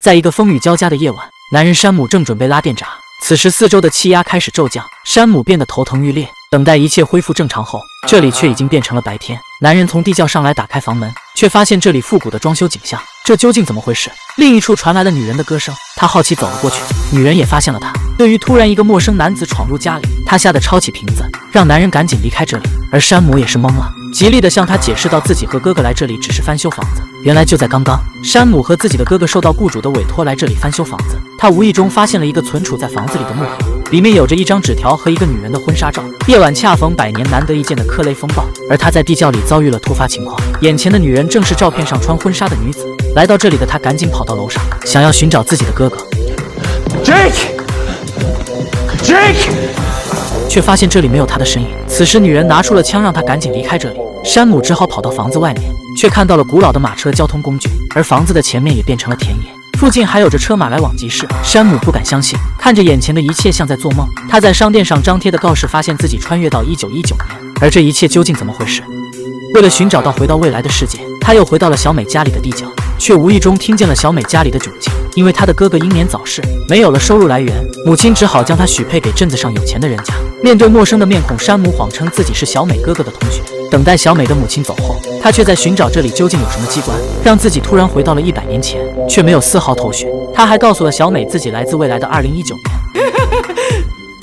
在一个风雨交加的夜晚，男人山姆正准备拉电闸，此时四周的气压开始骤降，山姆变得头疼欲裂。等待一切恢复正常后，这里却已经变成了白天。男人从地窖上来，打开房门，却发现这里复古的装修景象，这究竟怎么回事？另一处传来了女人的歌声，他好奇走了过去，女人也发现了他。对于突然一个陌生男子闯入家里，他吓得抄起瓶子，让男人赶紧离开这里。而山姆也是懵了，极力地向他解释到自己和哥哥来这里只是翻修房子。原来就在刚刚，山姆和自己的哥哥受到雇主的委托来这里翻修房子，他无意中发现了一个存储在房子里的木盒，里面有着一张纸条和一个女人的婚纱照。夜晚恰逢100年难得一见的克雷风暴，而他在地窖里遭遇了突发情况，眼前的女人正是照片上穿婚纱的女子。来到这里的他赶紧跑到楼上，想要寻找自己的哥哥 Jake， 却发现这里没有他的身影。此时女人拿出了枪，让他赶紧离开这里。山姆只好跑到房子外面，却看到了古老的马车交通工具，而房子的前面也变成了田野，附近还有着车马来往集市。山姆不敢相信，看着眼前的一切像在做梦。他在商店上张贴的告示，发现自己穿越到1919年，而这一切究竟怎么回事？为了寻找到回到未来的世界，他又回到了小美家里的地窖，却无意中听见了小美家里的窘境。因为他的哥哥英年早逝，没有了收入来源，母亲只好将他许配给镇子上有钱的人家。面对陌生的面孔，山姆谎称自己是小美哥哥的同学。等待小美的母亲走后，他却在寻找这里究竟有什么机关，让自己突然回到了100年前，却没有丝毫头绪。他还告诉了小美自己来自未来的2019年。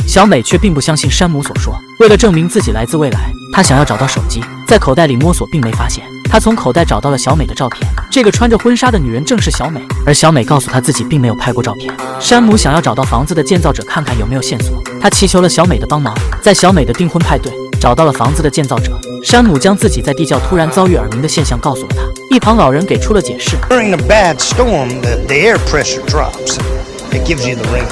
小美却并不相信山姆所说，为了证明自己来自未来，她想要找到手机，在口袋里摸索并没发现。她从口袋找到了小美的照片，这个穿着婚纱的女人正是小美，而小美告诉她自己并没有拍过照片。山姆想要找到房子的建造者，看看有没有线索，他祈求了小美的帮忙，在小美的订婚派对找到了房子的建造者。山姆将自己在地窖突然遭遇耳鸣的现象告诉了他，一旁老人给出了解释。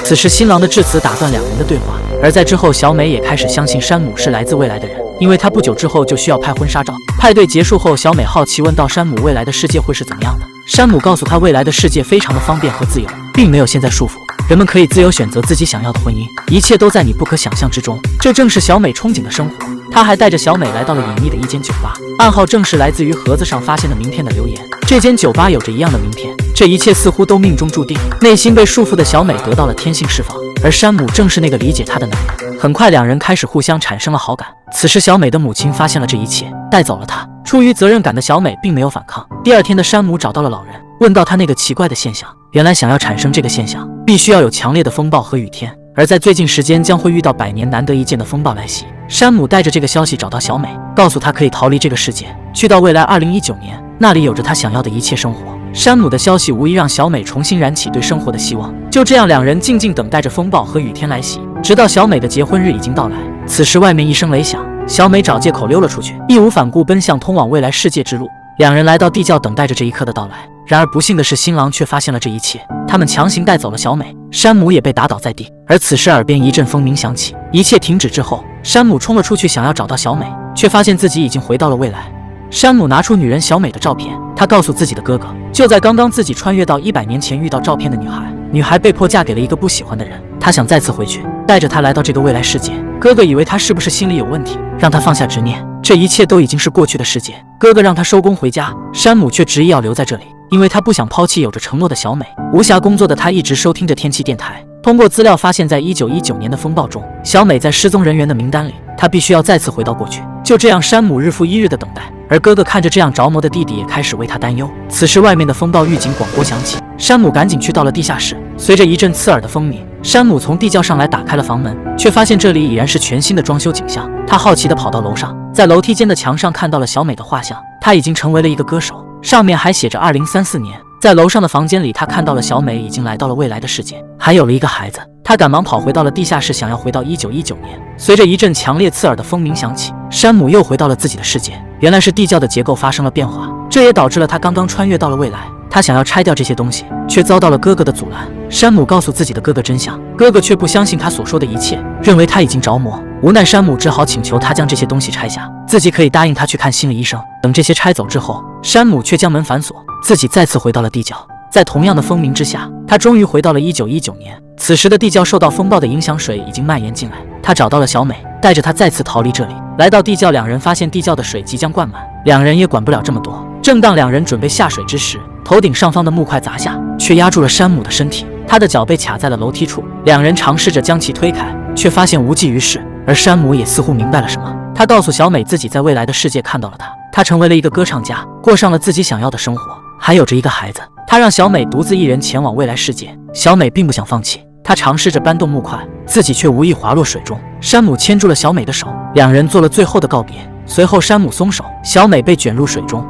此时新郎的致辞打断两人的对话，而在之后小美也开始相信山姆是来自未来的人，因为他不久之后就需要拍婚纱照。派对结束后，小美好奇问到山姆未来的世界会是怎么样的。山姆告诉他未来的世界非常的方便和自由，并没有现在束缚，人们可以自由选择自己想要的婚姻，一切都在你不可想象之中。这正是小美憧憬的生活。他还带着小美来到了隐秘的一间酒吧，暗号正是来自于盒子上发现的名片的留言。这间酒吧有着一样的名片，这一切似乎都命中注定。内心被束缚的小美得到了天性释放，而山姆正是那个理解她的男人。很快两人开始互相产生了好感。此时小美的母亲发现了这一切，带走了她。出于责任感的小美并没有反抗。第二天的山姆找到了老人，问到他那个奇怪的现象。原来想要产生这个现象，必须要有强烈的风暴和雨天，而在最近时间将会遇到100年难得一见的风暴来袭。山姆带着这个消息找到小美，告诉她可以逃离这个世界，去到未来2019年，那里有着她想要的一切生活。山姆的消息无疑让小美重新燃起对生活的希望。就这样，两人静静等待着风暴和雨天来袭，直到小美的结婚日已经到来。此时外面一声雷响，小美找借口溜了出去，义无反顾奔向通往未来世界之路。两人来到地窖，等待着这一刻的到来。然而不幸的是，新郎却发现了这一切，他们强行带走了小美，山姆也被打倒在地。而此时耳边一阵风鸣响起，一切停止之后，山姆冲了出去，想要找到小美，却发现自己已经回到了未来。山姆拿出女人小美的照片，他告诉自己的哥哥，就在刚刚自己穿越到100年前遇到照片的女孩，女孩被迫嫁给了一个不喜欢的人，他想再次回去，带着她来到这个未来世界。哥哥以为他是不是心里有问题，让他放下执念，这一切都已经是过去的世界。哥哥让他收工回家，山姆却执意要留在这里，因为他不想抛弃有着承诺的小美。无暇工作的他一直收听着天气电台，通过资料发现，在1919年的风暴中，小美在失踪人员的名单里，他必须要再次回到过去。就这样，山姆日复一日的等待，而哥哥看着这样着魔的弟弟，也开始为他担忧。此时外面的风暴预警广播响起，山姆赶紧去到了地下室。随着一阵刺耳的风鸣，山姆从地窖上来，打开了房门，却发现这里已然是全新的装修景象。他好奇地跑到楼上，在楼梯间的墙上看到了小美的画像，她已经成为了一个歌手，上面还写着2034年。在楼上的房间里，他看到了小美已经来到了未来的世界，还有了一个孩子。他赶忙跑回到了地下室，想要回到1919年。随着一阵强烈刺耳的风鸣响起，山姆又回到了自己的世界。原来是地窖的结构发生了变化，这也导致了他刚刚穿越到了未来。他想要拆掉这些东西，却遭到了哥哥的阻拦。山姆告诉自己的哥哥真相，哥哥却不相信他所说的一切，认为他已经着魔。无奈山姆只好请求他将这些东西拆下，自己可以答应他去看心理医生。等这些拆走之后，山姆却将门反锁，自己再次回到了地窖。在同样的风鸣之下，他终于回到了1919年。此时的地窖受到风暴的影响，水已经蔓延进来。他找到了小美，带着她再次逃离这里。来到地窖，两人发现地窖的水即将灌满，两人也管不了这么多。正当两人准备下水之时，头顶上方的木块砸下，却压住了山姆的身体。他的脚被卡在了楼梯处，两人尝试着将其推开，却发现无济于事。而山姆也似乎明白了什么，他告诉小美自己在未来的世界看到了他成为了一个歌唱家，过上了自己想要的生活，还有着一个孩子。他让小美独自一人前往未来世界，小美并不想放弃，她尝试着搬动木块，自己却无意滑落水中。山姆牵住了小美的手，两人做了最后的告别。随后山姆松手，小美被卷入水中。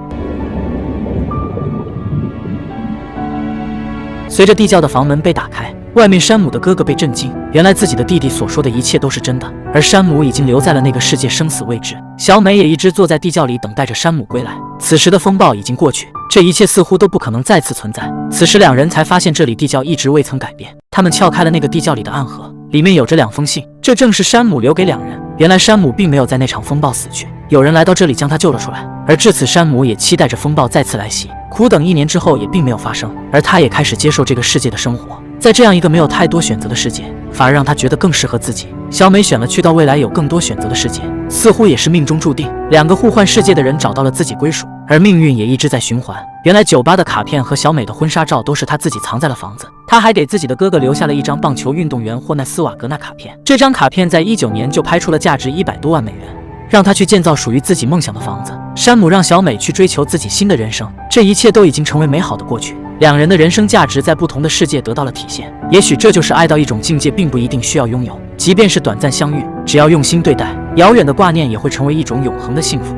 随着地窖的房门被打开，外面山姆的哥哥被震惊，原来自己的弟弟所说的一切都是真的，而山姆已经留在了那个世界，生死未知。小美也一直坐在地窖里等待着山姆归来。此时的风暴已经过去，这一切似乎都不可能再次存在。此时两人才发现这里地窖一直未曾改变，他们撬开了那个地窖里的暗盒，里面有着2封信，这正是山姆留给两人。原来山姆并没有在那场风暴死去，有人来到这里将他救了出来，而至此山姆也期待着风暴再次来袭。苦等1年之后也并没有发生，而他也开始接受这个世界的生活。在这样一个没有太多选择的世界，反而让他觉得更适合自己。小美选了去到未来有更多选择的世界，似乎也是命中注定。2个互换世界的人找到了自己归属，而命运也一直在循环。原来酒吧的卡片和小美的婚纱照都是他自己藏在了房子，他还给自己的哥哥留下了一张棒球运动员霍奈斯瓦格纳卡片。这张卡片在19年就拍出了价值100多万美元，让他去建造属于自己梦想的房子。山姆让小美去追求自己新的人生，这一切都已经成为美好的过去。两人的人生价值在不同的世界得到了体现。也许这就是爱到一种境界，并不一定需要拥有，即便是短暂相遇，只要用心对待，遥远的挂念也会成为一种永恒的幸福。